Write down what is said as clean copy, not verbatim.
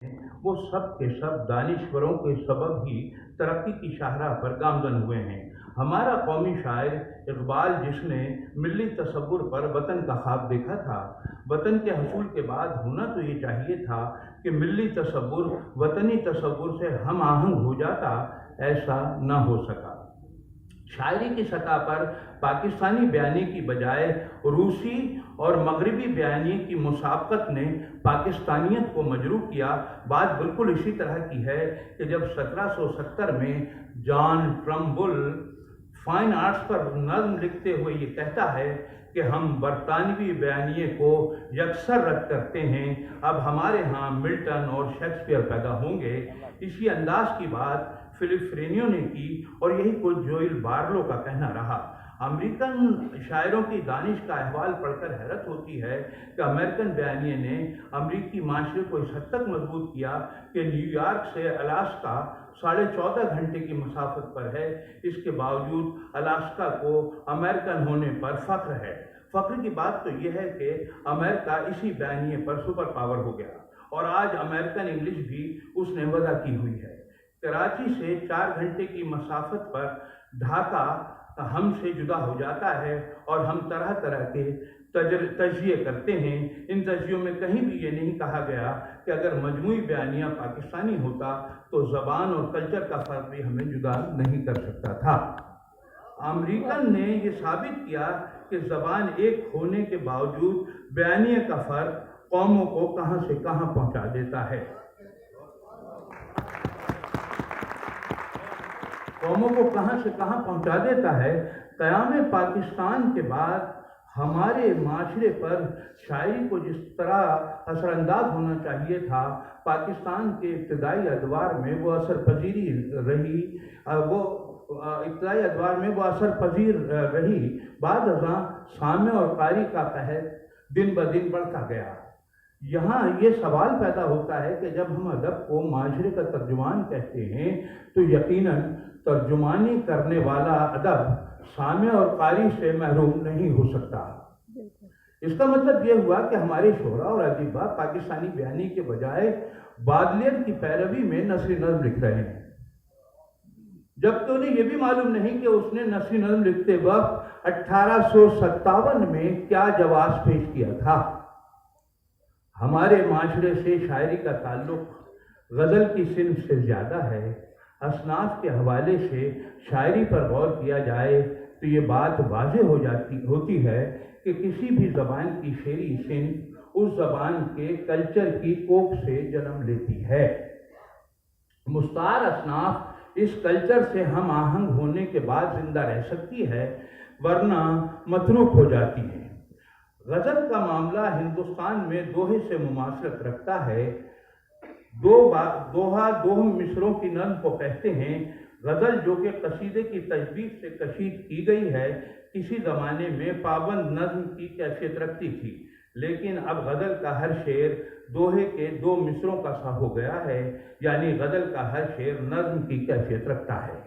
وہ سب کے سب دانشوروں کے سبب ہی ترقی کی شاہراہ پر گامزن ہوئے ہیں۔ ہمارا قومی شاعر اقبال، جس نے ملی تصور پر وطن کا خواب دیکھا تھا، وطن کے حصول کے بعد ہونا تو یہ چاہیے تھا کہ ملی تصور وطنی تصور سے ہم آہنگ ہو جاتا، ایسا نہ ہو سکا۔ شاعری کی سطح پر پاکستانی بیانی کی بجائے روسی اور مغربی بیانی کی مسابقت نے پاکستانیت کو مجروح کیا۔ بات بالکل اسی طرح کی ہے کہ جب 1770 میں جان ٹرمبل فائن آرٹس پر نظم لکھتے ہوئے یہ کہتا ہے کہ ہم برطانوی بیانیے کو یکسر رد کرتے ہیں، اب ہمارے ہاں ملٹن اور شیکسپیئر پیدا ہوں گے۔ اسی انداز کی بات فلپ فرینیو نے کی اور یہی کچھ جوئل بارلو کا کہنا رہا۔ امریکن شاعروں کی دانش کا احوال پڑھ کر حیرت ہوتی ہے کہ امریکن بیانیے نے امریکی معاشرے کو اس حد تک مضبوط کیا کہ نیو یارک سے الاسکا 14.5 گھنٹے کی مسافت پر ہے، اس کے باوجود الاسکا کو امریکن ہونے پر فخر ہے۔ فخر کی بات تو یہ ہے کہ امریکہ اسی بیانیے پر سپر پاور ہو گیا اور آج امریکن انگلش بھی اس نے وضع کی ہوئی ہے۔ کراچی سے 4 گھنٹے کی مسافت پر ڈھاکہ ہم سے جدا ہو جاتا ہے اور ہم طرح طرح کے تجزیے کرتے ہیں۔ ان تجزیوں میں کہیں بھی یہ نہیں کہا گیا کہ اگر مجموعی بیانیہ پاکستانی ہوتا تو زبان اور کلچر کا فرق بھی ہمیں جدا نہیں کر سکتا تھا۔ امریکن نے یہ ثابت کیا کہ زبان ایک ہونے کے باوجود بیانیہ کا فرق قوموں کو کہاں سے کہاں پہنچا دیتا ہے۔ قوموں کو کہاں سے کہاں پہنچا دیتا ہے۔ قیام پاکستان کے بعد ہمارے معاشرے پر شاعری کو جس طرح اثر انداز ہونا چاہیے تھا، پاکستان کے ابتدائی ادوار میں وہ اثر پذیر رہی۔ بعد ازاں سامع اور قاری کا قحط دن بدن بڑھتا گیا۔ یہاں یہ سوال پیدا ہوتا ہے کہ جب ہم ادب کو معاشرے کا ترجمان کہتے ہیں تو یقیناً ترجمانی کرنے والا ادب سامع اور قاری سے محروم نہیں ہو سکتا۔ اس کا مطلب یہ ہوا کہ ہمارے شعراء اور ادیباء پاکستانی بیانی کے بجائے بادلیت کی پیروی میں نثری نظم لکھ رہے ہیں، جبکہ انہیں یہ بھی معلوم نہیں کہ اس نے نثری نظم لکھتے وقت 1857 میں کیا جواز پیش کیا تھا۔ ہمارے معاشرے سے شاعری کا تعلق غزل کی صنف سے زیادہ ہے۔ اصناف کے حوالے سے شاعری پر غور کیا جائے تو یہ بات واضح ہوتی ہے کہ کسی بھی زبان کی شعری صنف اس زبان کے کلچر کی کوکھ سے جنم لیتی ہے۔ مستعار اصناف اس کلچر سے ہم آہنگ ہونے کے بعد زندہ رہ سکتی ہے، ورنہ متروک ہو جاتی ہے۔ غزل کا معاملہ ہندوستان میں دوہے سے مماثلت رکھتا ہے۔ دوہا دو مصروں کی نظم کو کہتے ہیں۔ غزل، جو کہ قصیدے کی تجوید سے کشید کی گئی ہے، کسی زمانے میں پابند نظم کی کیفیت رکھتی تھی، لیکن اب غزل کا ہر شعر دوہے کے 2 مصروں کا سا ہو گیا ہے، یعنی غزل کا ہر شعر نظم کی کیفیت رکھتا ہے۔